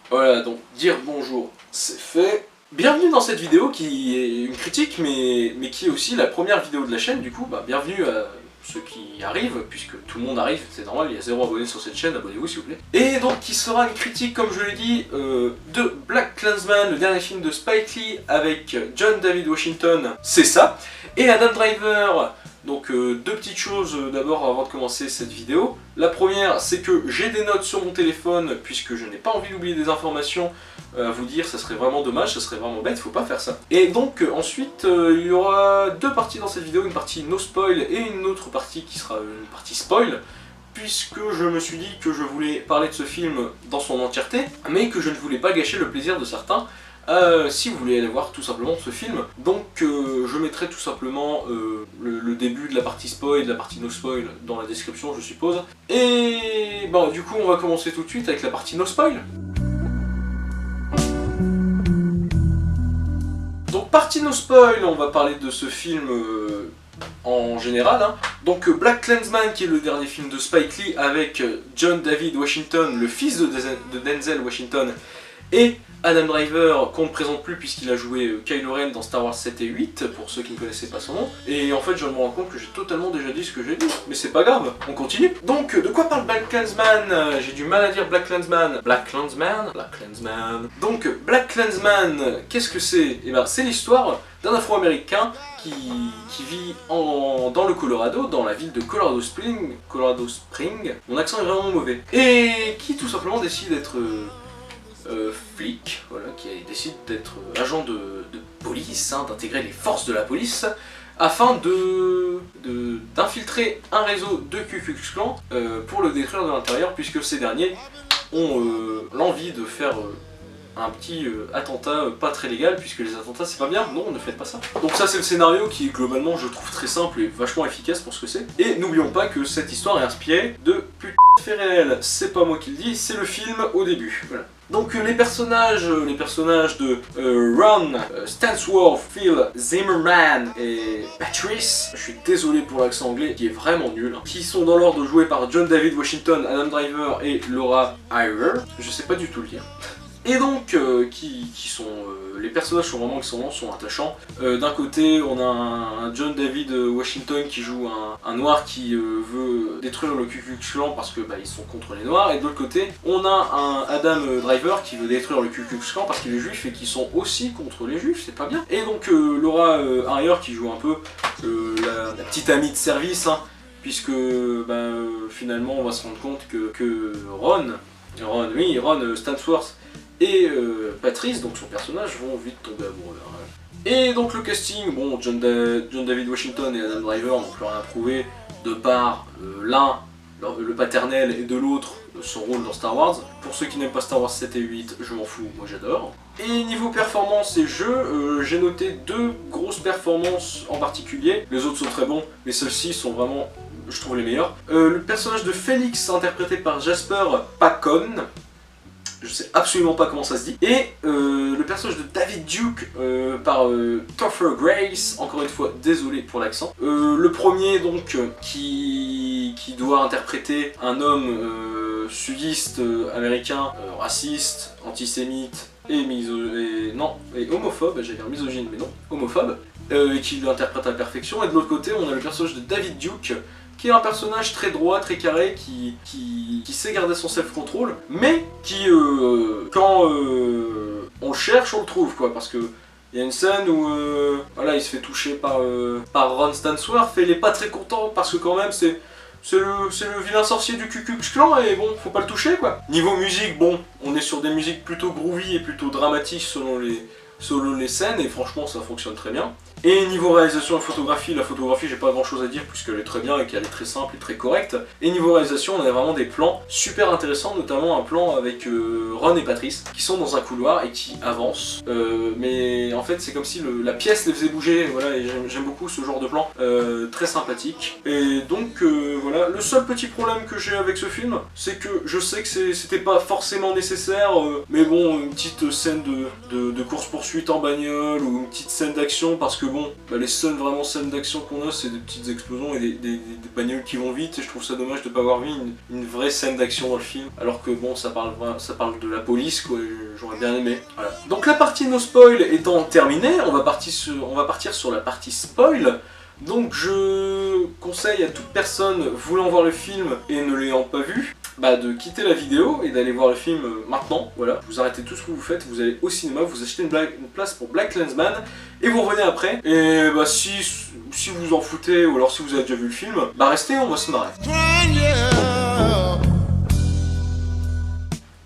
Voilà, donc dire bonjour, c'est fait. Bienvenue dans cette vidéo qui est une critique, mais qui est aussi la première vidéo de la chaîne, du coup, bienvenue à ceux qui arrivent, puisque tout le monde arrive, c'est normal, il y a 0 abonnés sur cette chaîne, abonnez-vous s'il vous plaît. Et donc, qui sera une critique, comme je l'ai dit, de BlacKkKlansman, le dernier film de Spike Lee, avec John David Washington, c'est ça, et Adam Driver. Donc deux petites choses d'abord avant de commencer cette vidéo. La première, c'est que j'ai des notes sur mon téléphone puisque je n'ai pas envie d'oublier des informations à vous dire, ça serait vraiment dommage, ça serait vraiment bête, faut pas faire ça. Et donc ensuite, il y aura deux parties dans cette vidéo, une partie no spoil et une autre partie qui sera une partie spoil, puisque je me suis dit que je voulais parler de ce film dans son entièreté, mais que je ne voulais pas gâcher le plaisir de certains. Si vous voulez aller voir tout simplement ce film. Donc je mettrai tout simplement le début de la partie spoil, de la partie no spoil dans la description je suppose. Et bon, du coup on va commencer tout de suite avec la partie no spoil. Donc partie no spoil, on va parler de ce film en général. Hein. Donc BlacKkKlansman qui est le dernier film de Spike Lee avec John David Washington, le fils de Denzel Washington, et Adam Driver, qu'on ne présente plus puisqu'il a joué Kylo Ren dans Star Wars 7 et 8, pour ceux qui ne connaissaient pas son nom. Et en fait, je me rends compte que j'ai totalement déjà dit ce que j'ai dit, mais c'est pas grave, on continue. Donc, de quoi parle BlacKkKlansman? J'ai du mal à dire BlacKkKlansman. BlacKkKlansman. Donc, BlacKkKlansman, qu'est-ce que c'est? Eh ben, c'est l'histoire d'un Afro-Américain qui vit dans le Colorado, dans la ville de Colorado Spring. Mon accent est vraiment mauvais. Et qui tout simplement décide d'être flic, voilà, qui décide d'être agent de police, hein, d'intégrer les forces de la police, afin d'infiltrer un réseau de Ku Klux Klan pour le détruire de l'intérieur, puisque ces derniers ont l'envie de faire un petit attentat pas très légal, puisque les attentats c'est pas bien, non, ne faites pas ça. Donc ça c'est le scénario qui globalement je trouve très simple et vachement efficace pour ce que c'est. Et n'oublions pas que cette histoire est inspirée de putain de faits réels, c'est pas moi qui le dis, c'est le film au début, voilà. Donc les personnages de Ron Stansworth, Phil Zimmerman et Patrice, je suis désolé pour l'accent anglais qui est vraiment nul, hein, qui sont dans l'ordre joués par John David Washington, Adam Driver et Laura Hyrer, je sais pas du tout le dire. Et donc, les personnages sont vraiment excellents, sont attachants. D'un côté, on a un John David Washington qui joue un noir qui veut détruire le Ku Klux Klan parce que ils sont contre les noirs. Et de l'autre côté, on a un Adam Driver qui veut détruire le Ku Klux Klan parce qu'il est juif et qui sont aussi contre les juifs, c'est pas bien. Et donc Laura Hyrer qui joue un peu la petite amie de service, hein, puisque finalement on va se rendre compte que Ron Stansworth et Patrice, donc son personnage, vont vite tomber amoureux. Hein. Et donc le casting, bon, John David Washington et Adam Driver n'ont plus rien à prouver, de par l'un, le paternel, et de l'autre, son rôle dans Star Wars. Pour ceux qui n'aiment pas Star Wars 7 et 8, je m'en fous, moi j'adore. Et niveau performance et jeu, j'ai noté deux grosses performances en particulier. Les autres sont très bons, mais celles-ci sont vraiment, je trouve, les meilleures. Le personnage de Félix, interprété par Jasper Pacon, je sais absolument pas comment ça se dit. Et le personnage de David Duke par Topher Grace, encore une fois désolé pour l'accent. Le premier donc qui doit interpréter un homme sudiste américain, raciste, antisémite et homophobe, j'allais dire misogyne mais non, homophobe, et qui l'interprète à la perfection. Et de l'autre côté on a le personnage de David Duke, qui est un personnage très droit, très carré, qui sait garder son self-control, mais qui, quand on le cherche, on le trouve, quoi, parce que il y a une scène où voilà, il se fait toucher par Ron Stansworth, et il est pas très content, parce que quand même, c'est le vilain sorcier du Ku Klux Klan, et bon, faut pas le toucher, quoi. Niveau musique, bon, on est sur des musiques plutôt groovy et plutôt dramatiques selon les scènes, et franchement, ça fonctionne très bien. Et niveau réalisation et la photographie j'ai pas grand chose à dire puisqu'elle est très bien et qu'elle est très simple et très correcte. Et niveau réalisation on a vraiment des plans super intéressants, notamment un plan avec Ron et Patrice qui sont dans un couloir et qui avancent. Mais en fait c'est comme si la pièce les faisait bouger, voilà, et j'aime beaucoup ce genre de plan, très sympathique. Et donc voilà, le seul petit problème que j'ai avec ce film, c'est que je sais que c'était pas forcément nécessaire, mais bon, une petite scène de course-poursuite en bagnole, ou une petite scène d'action, parce que bon, bah, les seules vraiment scènes d'action qu'on a, c'est des petites explosions et des bagnoles qui vont vite, et je trouve ça dommage de pas avoir vu une vraie scène d'action dans le film, alors que bon, ça parle de la police, quoi, j'aurais bien aimé. Voilà. Donc la partie no spoil étant terminée, on va partir sur la partie spoil. Donc je conseille à toute personne voulant voir le film et ne l'ayant pas vu, bah, de quitter la vidéo et d'aller voir le film maintenant, voilà. Vous arrêtez tout ce que vous faites, vous allez au cinéma, vous achetez une place pour BlacKkKlansman et vous revenez après. Et bah si vous en foutez ou alors si vous avez déjà vu le film, bah restez, on va se marrer.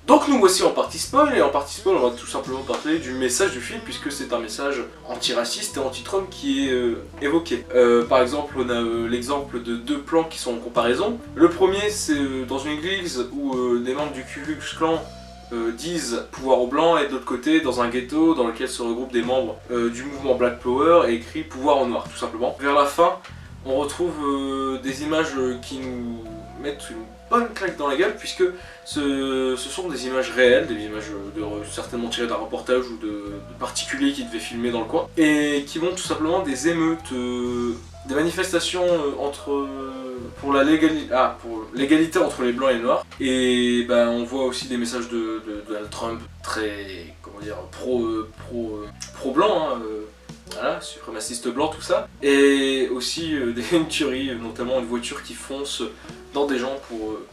Donc nous voici en partie spoil, et en partie spoil on va tout simplement parler du message du film, puisque c'est un message antiraciste et anti-Trump qui est évoqué. Par exemple, on a l'exemple de 2 plans qui sont en comparaison. Le premier, c'est dans une église où des membres du Ku Klux Klan disent pouvoir aux blancs, et de l'autre côté, dans un ghetto dans lequel se regroupent des membres du mouvement Black Power, et écrit pouvoir aux noirs, tout simplement. Vers la fin, on retrouve des images qui nous mettent une bonne claque dans la gueule, puisque ce sont des images réelles, des images certainement tirées d'un reportage ou de particuliers qui devaient filmer dans le coin, et qui montrent tout simplement des émeutes, des manifestations pour l'égalité entre les blancs et les noirs. Et bah, on voit aussi des messages de Donald Trump très, comment dire, pro-blanc, hein, voilà, suprémaciste blanc, tout ça. Et aussi une tuerie, notamment une voiture qui fonce dans des gens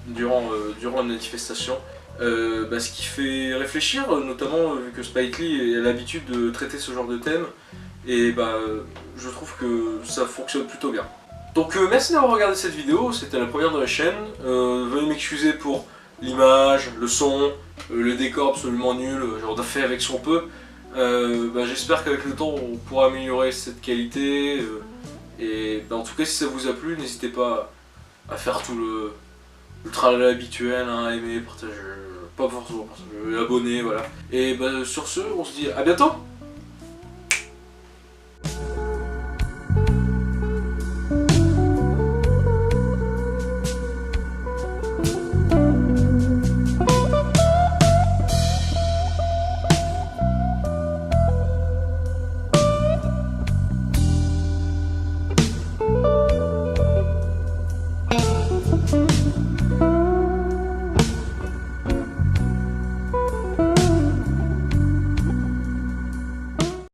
durant la manifestation. Ce qui fait réfléchir, notamment vu que Spike Lee a l'habitude de traiter ce genre de thème. Et bah, je trouve que ça fonctionne plutôt bien. Donc merci d'avoir regardé cette vidéo, c'était la première de la chaîne. Veuillez m'excuser pour l'image, le son, le décor absolument nul, genre fait avec son peu. J'espère qu'avec le temps on pourra améliorer cette qualité. Et en tout cas, si ça vous a plu, n'hésitez pas à faire tout le tralala habituel, hein, aimer, partager, pas forcément partager, abonner, voilà. Et sur ce, on se dit à bientôt.